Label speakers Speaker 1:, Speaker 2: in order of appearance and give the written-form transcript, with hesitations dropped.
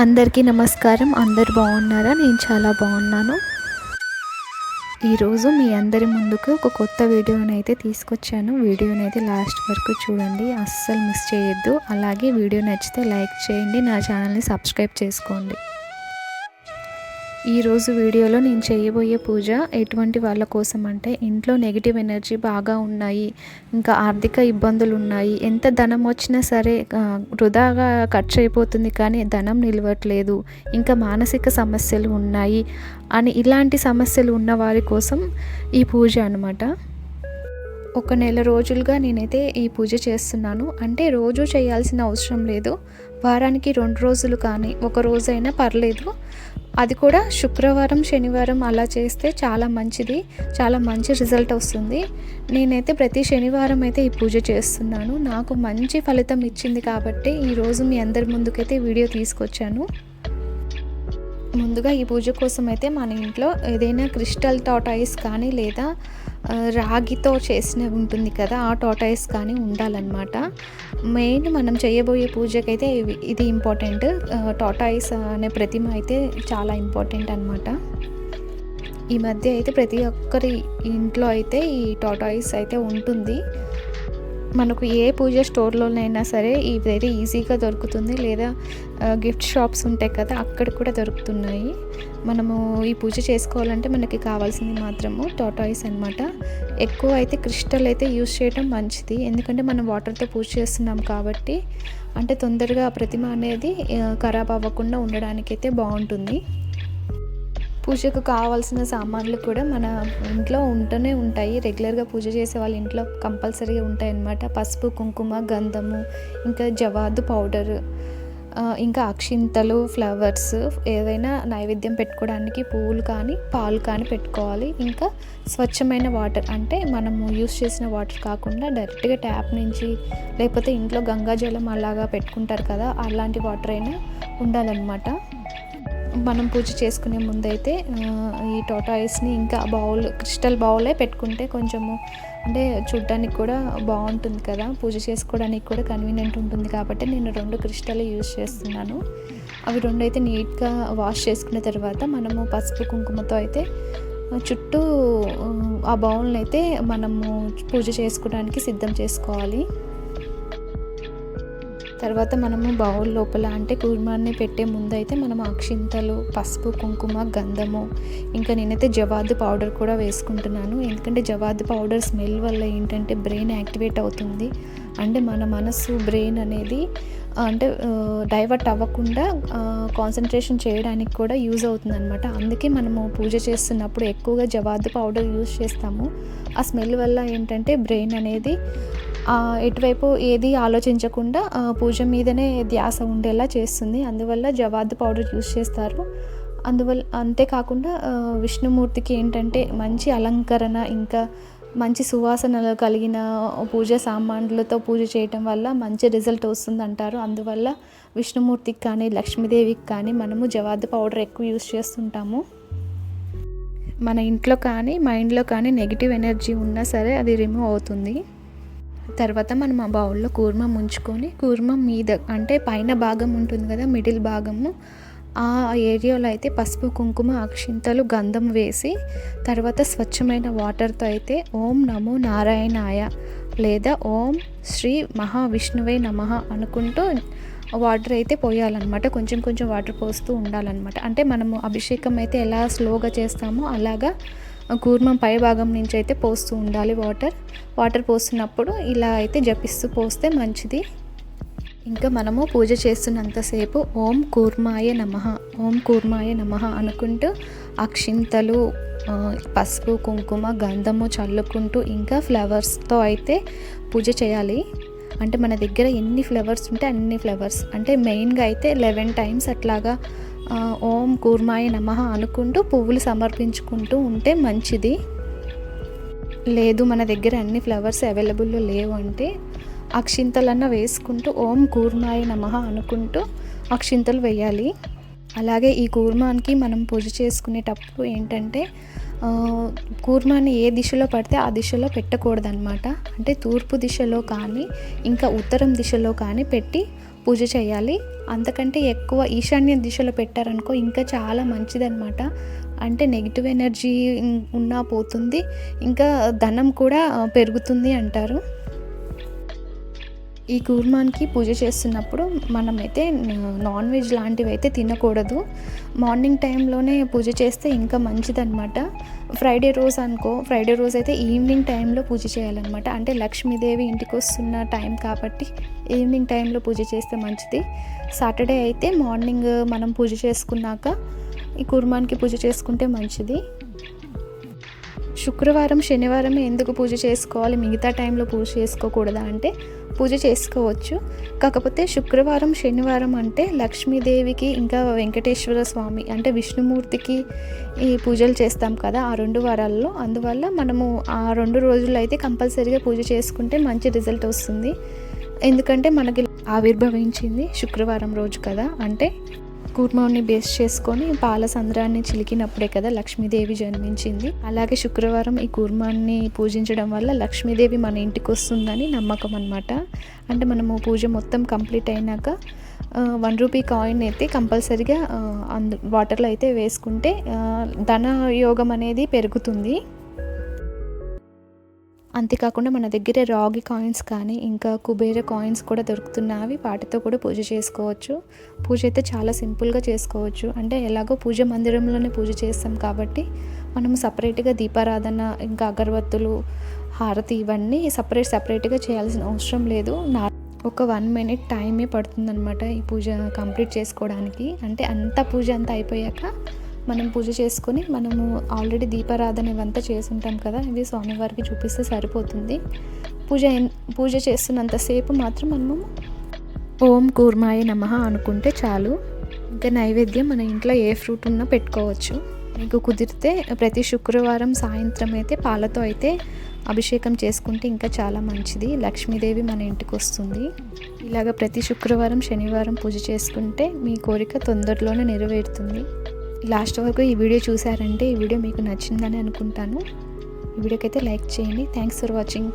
Speaker 1: అందరికీ నమస్కారం. అందరు బాగున్నారా? నేను చాలా బాగున్నాను. ఈరోజు మీ అందరి ముందుకు ఒక కొత్త వీడియోనైతే తీసుకొచ్చాను. వీడియోనైతే లాస్ట్ వరకు చూడండి, అస్సలు మిస్ చేయొద్దు. అలాగే వీడియో నచ్చితే లైక్ చేయండి, నా ఛానల్ని సబ్స్క్రైబ్ చేసుకోండి. ఈరోజు వీడియోలో నేను చేయబోయే పూజ ఎటువంటి వాళ్ళ కోసం అంటే, ఇంట్లో నెగిటివ్ ఎనర్జీ బాగా ఉన్నాయి, ఇంకా ఆర్థిక ఇబ్బందులు ఉన్నాయి, ఎంత ధనం వచ్చినా సరే వృధాగా ఖర్చు అయిపోతుంది, కానీ ధనం నిలవట్లేదు, ఇంకా మానసిక సమస్యలు ఉన్నాయి అని ఇలాంటి సమస్యలు ఉన్న వారి కోసం ఈ పూజ అన్నమాట. ఒక నెల రోజులుగా నేనైతే ఈ పూజ చేస్తున్నాను. అంటే రోజు చేయాల్సిన అవసరం లేదు, వారానికి 2 రోజులు కానీ ఒక రోజైనా పర్లేదు. అది కూడా శుక్రవారం శనివారం అలా చేస్తే చాలా మంచిది, చాలా మంచి రిజల్ట్ వస్తుంది. నేనైతే ప్రతి శనివారం అయితే ఈ పూజ చేస్తున్నాను. నాకు మంచి ఫలితం ఇచ్చింది కాబట్టి ఈరోజు మీ అందరి ముందుకైతే వీడియో తీసుకొచ్చాను. ముందుగా ఈ పూజ కోసం అయితే మన ఇంట్లో ఏదైనా క్రిస్టల్ టార్టాయిస్ కానీ లేదా రాగితో చేసిన ఉంటుంది కదా, ఆ టార్టాయిస్ కానీ ఉండాలన్నమాట. మెయిన్ మనం చేయబోయే పూజకైతే ఇది ఇంపార్టెంట్. టార్టాయిస్ అనే ప్రతిమ అయితే చాలా ఇంపార్టెంట్ అన్నమాట. ఈ మధ్య అయితే ప్రతి ఒక్కరి ఇంట్లో అయితే ఈ టార్టాయిస్ అయితే ఉంటుంది. మనకు ఏ పూజ స్టోర్లోనైనా సరే ఇదైతే ఈజీగా దొరుకుతుంది, లేదా గిఫ్ట్ షాప్స్ ఉంటాయి కదా, అక్కడ కూడా దొరుకుతున్నాయి. మనము ఈ పూజ చేసుకోవాలంటే మనకి కావాల్సింది మాత్రము టార్టాయిస్ అన్నమాట. ఎక్కువ అయితే క్రిస్టల్ అయితే యూజ్ చేయడం మంచిది, ఎందుకంటే మనం వాటర్తో పూజ చేస్తున్నాం కాబట్టి, అంటే తొందరగా ప్రతిమ అనేది ఖరాబ్ అవ్వకుండా ఉండడానికైతే బాగుంటుంది. పూజకు కావాల్సిన సామాన్లు కూడా మన ఇంట్లో ఉంటూనే ఉంటాయి. రెగ్యులర్గా పూజ చేసే వాళ్ళ ఇంట్లో కంపల్సరీగా ఉంటాయి అన్నమాట. పసుపు, కుంకుమ, గంధము, ఇంకా జవాదు పౌడర్, ఇంకా అక్షింతలు, ఫ్లవర్స్, ఏదైనా నైవేద్యం పెట్టుకోవడానికి పువ్వులు కానీ పాలు కానీ పెట్టుకోవాలి. ఇంకా స్వచ్ఛమైన వాటర్, అంటే మనము యూస్ చేసిన వాటర్ కాకుండా డైరెక్ట్గా ట్యాప్ నుంచి, లేకపోతే ఇంట్లో గంగాజలం అలాగా పెట్టుకుంటారు కదా, అలాంటి వాటర్ అయినా ఉండాలన్నమాట. మనం పూజ చేసుకునే ముందైతే ఈ టార్టాయిస్ని ఇంకా క్రిస్టల్ బౌలే పెట్టుకుంటే కొంచెము అంటే చూడడానికి కూడా బాగుంటుంది కదా, పూజ చేసుకోవడానికి కూడా కన్వీనియంట్ ఉంటుంది. కాబట్టి నేను 2 క్రిస్టల్ యూజ్ చేస్తున్నాను. అవి 2 అయితే నీట్గా వాష్ చేసుకున్న తర్వాత మనము పసుపు కుంకుమతో అయితే చుట్టూ ఆ బౌల్ని అయితే మనము పూజ చేసుకోవడానికి సిద్ధం చేసుకోవాలి. తర్వాత మనము బౌల్ లోపల అంటే కూర్మాన్ని పెట్టే ముందు అయితే మనం అక్షింతలు, పసుపు, కుంకుమ, గంధము, ఇంకా నేనైతే జవాదు పౌడర్ కూడా వేసుకుంటున్నాను. ఎందుకంటే జవాదు పౌడర్ స్మెల్ వల్ల ఏంటంటే బ్రెయిన్ యాక్టివేట్ అవుతుంది. అంటే మన మనసు బ్రెయిన్ అనేది అంటే డైవర్ట్ అవ్వకుండా కాన్సన్ట్రేషన్ చేయడానికి కూడా యూజ్ అవుతుంది అనమాట. అందుకే మనము పూజ చేస్తున్నప్పుడు ఎక్కువగా జవాదు పౌడర్ యూజ్ చేస్తాము. ఆ స్మెల్ వల్ల ఏంటంటే బ్రెయిన్ అనేది ఎటువైపు ఏది ఆలోచించకుండా పూజ మీదనే ధ్యాస ఉండేలా చేస్తుంది. అందువల్ల జవాదు పౌడర్ యూజ్ చేస్తారు. అంతేకాకుండా విష్ణుమూర్తికి ఏంటంటే మంచి అలంకరణ, ఇంకా మంచి సువాసనలు కలిగిన పూజ సామాన్లతో పూజ చేయటం వల్ల మంచి రిజల్ట్ వస్తుంది అంటారు. అందువల్ల విష్ణుమూర్తికి కానీ లక్ష్మీదేవికి కానీ మనము జవాదు పౌడర్ ఎక్కువ యూజ్ చేస్తుంటాము. మన ఇంట్లో కానీ మైండ్లో కానీ నెగిటివ్ ఎనర్జీ ఉన్నా సరే అది రిమూవ్ అవుతుంది. తర్వాత మనం ఆ బౌల్లో కూర్మం ఉంచుకొని, కూర్మం మీద అంటే పైన భాగం ఉంటుంది కదా, మిడిల్ భాగము, ఆ ఏరియాలో అయితే పసుపు, కుంకుమ, అక్షింతలు, గంధం వేసి, తర్వాత స్వచ్ఛమైన వాటర్తో అయితే ఓం నమో నారాయణాయ లేదా ఓం శ్రీ మహావిష్ణువే నమః అనుకుంటూ వాటర్ అయితే పోయాలన్నమాట. కొంచెం కొంచెం వాటర్ పోస్తూ ఉండాలన్నమాట. అంటే మనము అభిషేకం అయితే ఎలా స్లోగా చేస్తామో అలాగా కూర్మం పై భాగం నుంచి అయితే పోస్తూ ఉండాలి. వాటర్ పోస్తున్నప్పుడు ఇలా అయితే జపిస్తూ పోస్తే మంచిది. ఇంకా మనము పూజ చేస్తున్నంతసేపు ఓం కూర్మాయ నమః, ఓం కూర్మాయ నమః అనుకుంటూ అక్షింతలు, పసుపు, కుంకుమ, గంధము చల్లుకుంటూ ఇంకా ఫ్లవర్స్తో అయితే పూజ చేయాలి. అంటే మన దగ్గర ఎన్ని ఫ్లవర్స్ ఉంటే అన్ని ఫ్లవర్స్, అంటే మెయిన్గా అయితే 11 టైమ్స్ అట్లాగా ఓం కూర్మాయ నమః అనుకుంటూ పువ్వులు సమర్పించుకుంటూ ఉంటే మంచిది. లేదు మన దగ్గర అన్ని ఫ్లవర్స్ అవైలబుల్లో లేవు అంటే అక్షింతలన్నా వేసుకుంటూ ఓం కూర్మాయ నమః అనుకుంటూ అక్షింతలు వేయాలి. అలాగే ఈ కూర్మానికి మనం పూజ చేసుకునేటప్పుడు ఏంటంటే కూర్మాని ఏ దిశలో పడితే ఆ దిశలో పెట్టకూడదన్నమాట. అంటే తూర్పు దిశలో కానీ ఇంకా ఉత్తరం దిశలో కానీ పెట్టి పూజ చేయాలి. అంతకంటే ఎక్కువ ఈశాన్య దిశలో పెట్టారనుకో ఇంకా చాలా మంచిదన్నమాట. అంటే నెగిటివ్ ఎనర్జీ ఉన్నా పోతుంది, ఇంకా ధనం కూడా పెరుగుతుంది అంటారు. ఈ కూర్మానికి పూజ చేస్తున్నప్పుడు మనమైతే నాన్ వెజ్ లాంటివి అయితే తినకూడదు. మార్నింగ్ టైంలోనే పూజ చేస్తే ఇంకా మంచిదన్నమాట. ఫ్రైడే రోజు అయితే ఈవినింగ్ టైంలో పూజ చేయాలన్నమాట. అంటే లక్ష్మీదేవి ఇంటికి వస్తున్న టైం కాబట్టి ఈవినింగ్ టైంలో పూజ చేస్తే మంచిది. సాటర్డే అయితే మార్నింగ్ మనం పూజ చేసుకున్నాక ఈ కూర్మానికి పూజ చేసుకుంటే మంచిది. శుక్రవారం శనివారమే ఎందుకు పూజ చేసుకోవాలి, మిగతా టైంలో పూజ చేసుకోకూడదా అంటే పూజ చేసుకోవచ్చు. కాకపోతే శుక్రవారం శనివారం అంటే లక్ష్మీదేవికి ఇంకా వెంకటేశ్వర స్వామి అంటే విష్ణుమూర్తికి ఈ పూజలు చేస్తాం కదా ఆ 2 వారాల్లో. అందువల్ల మనము ఆ 2 రోజులు అయితే కంపల్సరీగా పూజ చేసుకుంటే మంచి రిజల్ట్ వస్తుంది. ఎందుకంటే మనకి ఆవిర్భవించింది శుక్రవారం రోజు కదా. అంటే కూర్మాన్ని బేస్ చేసుకొని పాల సంద్రాన్ని చిలికినప్పుడే కదా లక్ష్మీదేవి జన్మించింది. అలాగే శుక్రవారం ఈ కూర్మాన్ని పూజించడం వల్ల లక్ష్మీదేవి మన ఇంటికి వస్తుందని నమ్మకం అన్నమాట. అంటే మనము పూజ మొత్తం కంప్లీట్ అయినాక 1 రూపీ కాయిన్ అయితే కంపల్సరీగా వాటర్లో అయితే వేసుకుంటే ధన యోగం అనేది పెరుగుతుంది. అంతేకాకుండా మన దగ్గర రాగి కాయిన్స్ కానీ ఇంకా కుబేర కాయిన్స్ కూడా దొరుకుతున్నాయి. వాటితో కూడా పూజ చేసుకోవచ్చు. పూజ అయితే చాలా సింపుల్గా చేసుకోవచ్చు. అంటే ఎలాగో పూజ మందిరంలోనే పూజ చేస్తాం కాబట్టి మనం సపరేట్గా దీపారాధన ఇంకా అగరబత్తులు హారతి ఇవన్నీ సపరేట్గా చేయాల్సిన అవసరం లేదు. ఒక 1 మినిట్ టైమే పడుతుందన్నమాట ఈ పూజ కంప్లీట్ చేసుకోవడానికి. అంటే పూజ అంతా అయిపోయాక మనం పూజ చేసుకొని మనము ఆల్రెడీ దీపారాధన ఇవంతా చేసుంటాం కదా, ఇవి స్వామివారికి చూపిస్తే సరిపోతుంది. పూజ చేస్తున్నంతసేపు మాత్రం మనము ఓం కూర్మాయ నమః అనుకుంటే చాలు. ఇంకా నైవేద్యం మన ఇంట్లో ఏ ఫ్రూట్ ఉన్నా పెట్టుకోవచ్చు. మీకు కుదిరితే ప్రతి శుక్రవారం సాయంత్రం అయితే పాలతో అయితే అభిషేకం చేసుకుంటే ఇంకా చాలా మంచిది. లక్ష్మీదేవి మన ఇంటికి వస్తుంది. ఇలాగ ప్రతి శుక్రవారం శనివారం పూజ చేసుకుంటే మీ కోరిక తొందరలోనే నెరవేరుతుంది. లాస్ట్ వరకు ఈ వీడియో చూసారంటే ఈ వీడియో మీకు నచ్చిందని అనుకుంటాను. ఈ వీడియోకి అయితే లైక్ చేయండి. Thanks for watching.